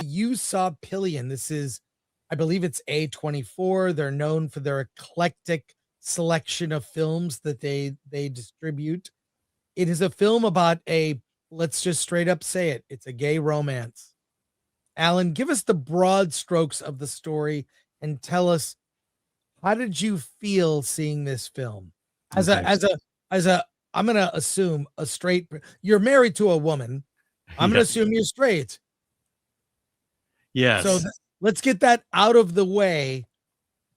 You saw Pillion. This is, I believe it's A24. They're known for their eclectic selection of films that they distribute. It is a film about let's just straight up say it, it's a gay romance. Alan, give us the broad strokes of the story and tell us, how did you feel seeing this film? Okay. I'm gonna assume a straight. You're married to a woman. I'm gonna assume you're straight. Yes. So let's get that out of the way.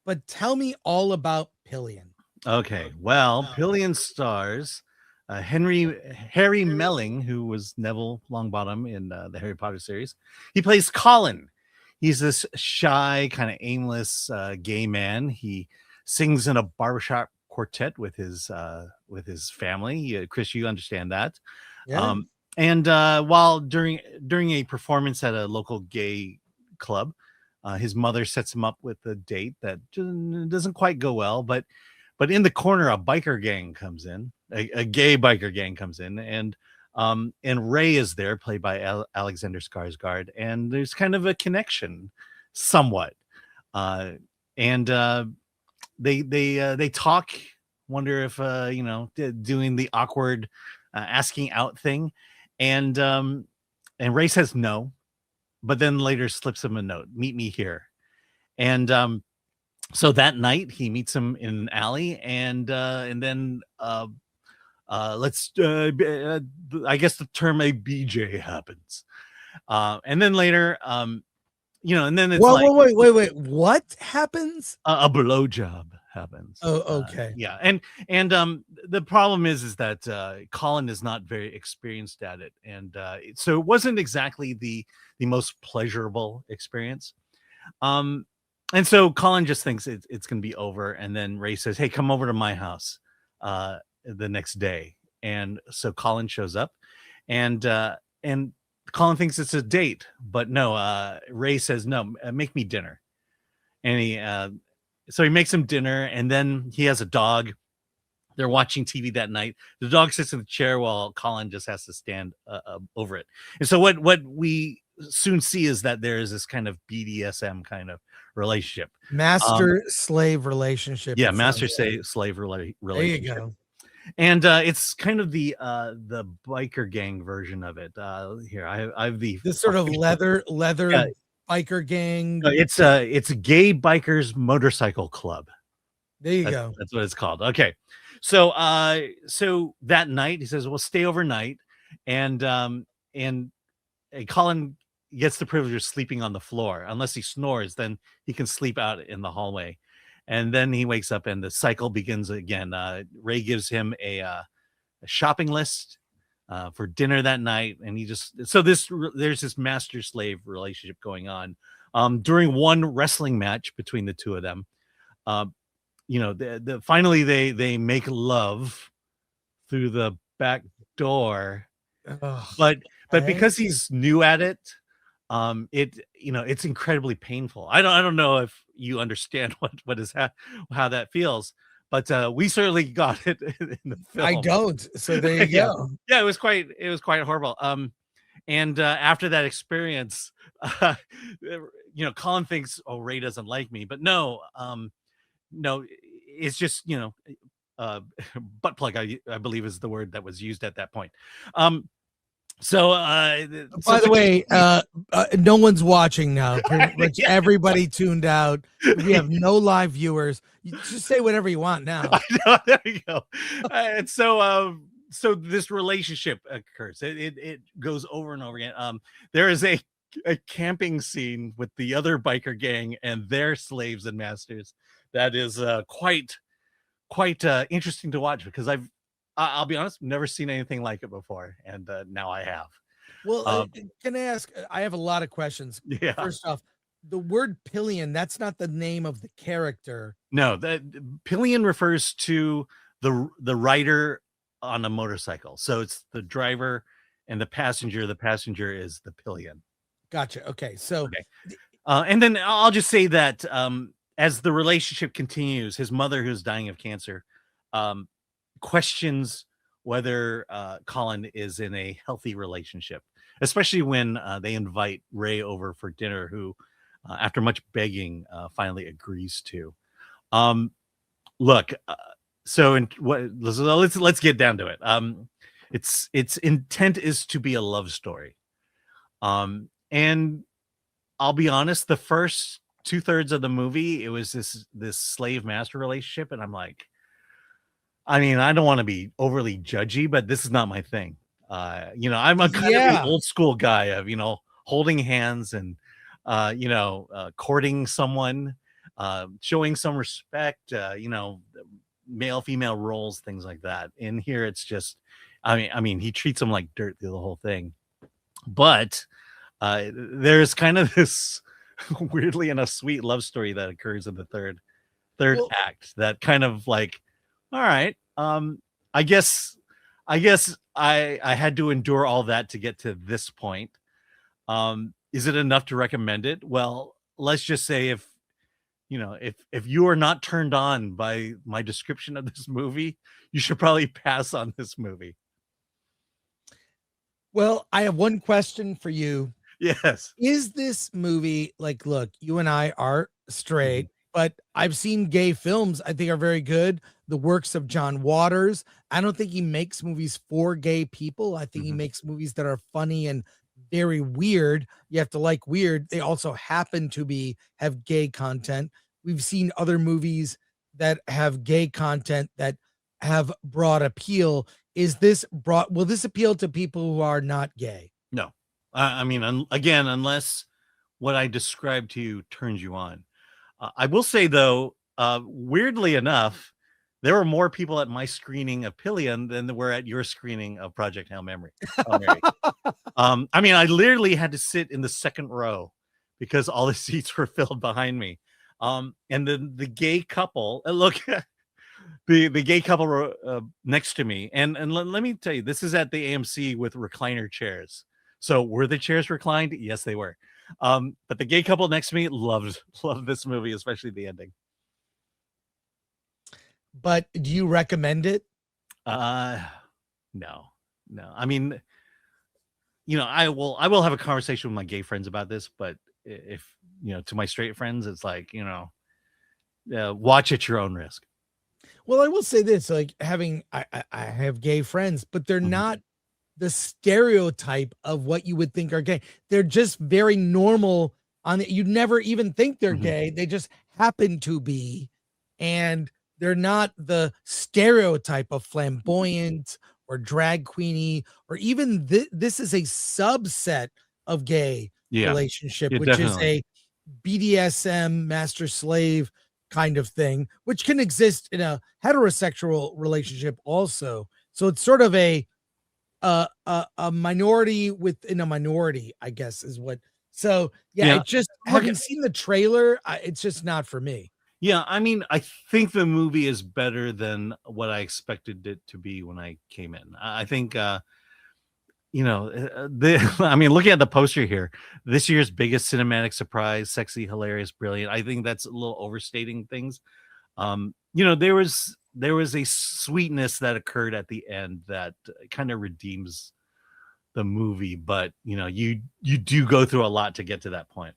But tell me all about Pillion. Okay. Well, Pillion stars Harry Melling, who was Neville Longbottom in the Harry Potter series. He plays Colin. He's this shy, kind of aimless gay man. He sings in a barbershop quartet with his family. Chris, you understand that. Yeah. And while during a performance at a local gay club, his mother sets him up with a date that doesn't quite go well. But in the corner, a biker gang comes in, a gay biker gang comes in, and Ray is there, played by Alexander Skarsgård, and there's kind of a connection, somewhat. And they talk, wonder if doing the awkward asking out thing, and Ray says no, but then later slips him a note, meet me here. And so that night he meets him in an alley, and then I guess the term a BJ happens, and then later and then it's wait, what happens? A blowjob happens. Oh, okay. Yeah, and the problem is that Colin is not very experienced at it, and so it wasn't exactly the most pleasurable experience. And so Colin just thinks it's going to be over, and then Ray says, "Hey, come over to my house the next day." And so Colin shows up, and Colin thinks it's a date, but no. Ray says, "No, make me dinner," and so he makes him dinner, and then he has a dog. They're watching TV that night. The dog sits in the chair while Colin just has to stand over it. And so what we soon see is that there is this kind of BDSM kind of relationship, master-slave relationship. Yeah, master-slave relationship. There you go. And it's kind of the biker gang version of it. Here, I have this sort of leather biker gang. It's a gay bikers motorcycle club. There you go. That's what it's called. Okay, so that night he says, "Well, stay overnight," and Colin gets the privilege of sleeping on the floor. Unless he snores, then he can sleep out in the hallway. And then he wakes up and the cycle begins again. Ray gives him a shopping list for dinner that night, and there's this master-slave relationship going on. During one wrestling match between the two of them, finally they make love through the back door. But because he's new at it, it's incredibly painful. I don't know if you understand how that feels, but we certainly got it in the film. I don't. So there you go. Yeah, it was quite horrible. And after that experience, Colin thinks, "Oh, Ray doesn't like me," but no, it's just butt plug. I believe is the word that was used at that point. So, by the way, no one's watching now. Pretty much everybody tuned out. We have no live viewers. You just say whatever you want now. I know, there you go. And so this relationship occurs. It goes over and over again. There is a camping scene with the other biker gang and their slaves and masters that is quite interesting to watch, because I'll be honest, never seen anything like it before, and now I have. Well, can I ask? I have a lot of questions. Yeah. First off, the word Pillion, that's not the name of the character. No, the Pillion refers to the rider on a motorcycle. So it's the driver and the passenger. The passenger is the Pillion. Gotcha. Okay. So, and then I'll just say that as the relationship continues, his mother, who's dying of cancer, questions whether Colin is in a healthy relationship, especially when they invite Ray over for dinner, who, after much begging, finally agrees to. Um, Look, so in what let's get down to it. Its intent is to be a love story. And I'll be honest, the first 2/3 of the movie, it was this slave master relationship, and I'm like, I mean, I don't want to be overly judgy, but this is not my thing. I'm a kind of the Yeah. old school guy of, holding hands and courting someone, showing some respect, male female roles, things like that. In here it's just, I mean he treats them like dirt through the whole thing. But there's kind of this weirdly enough sweet love story that occurs in the third Well, act that kind of like, all right, I guess I had to endure all that to get to this point. Is it enough to recommend it? Well, let's just say if you are not turned on by my description of this movie, you should probably pass on this movie. well, I have one question for you. Yes. Is this movie like, look, you and I are Mhm. straight, but I've seen gay films I think are very good. The works of John Waters. I don't think he makes movies for gay people. I think he Mhm. makes movies that are funny and very weird. You have to like weird. They also happen to have gay content. We've seen other movies that have gay content that have broad appeal. Will this appeal to people who are not gay? No. I mean, again, unless what I described to you turns you on. I will say though, weirdly enough, there were more people at my screening of Pillion than there were at your screening of Project Hail Mary. Hail Mary. I mean, I literally had to sit in the second row because all the seats were filled behind me. And then the gay couple, look, the gay couple next to me, and let me tell you, this is at the AMC with recliner chairs. So were the chairs reclined? Yes, they were. But the gay couple next to me loved this movie, especially the ending. But do you recommend it? Uh, no, no. I mean, I will have a conversation with my gay friends about this, but if to my straight friends, it's like watch at your own risk. Well, I will say this, like having I have gay friends, but they're Mhm. not the stereotype of what you would think are gay. They're just very normal on it. You'd never even think they're Mhm. gay. They just happen to be. And they're not the stereotype of flamboyant or drag queeny, or even this is a subset of gay Yeah, relationship, yeah, which is definitely. a BDSM master slave kind of thing, which can exist in a heterosexual relationship also. So it's sort of a minority within a minority, I guess is what. So yeah, Yeah, it just look, having seen the trailer, it's just not for me. yeah, I mean, I think the movie is better than what I expected it to be when I came in. I think, I mean, looking at the poster here, this year's biggest cinematic surprise, sexy, hilarious, brilliant. I think that's a little overstating things. There was a sweetness that occurred at the end that kind of redeems the movie, but you do go through a lot to get to that point.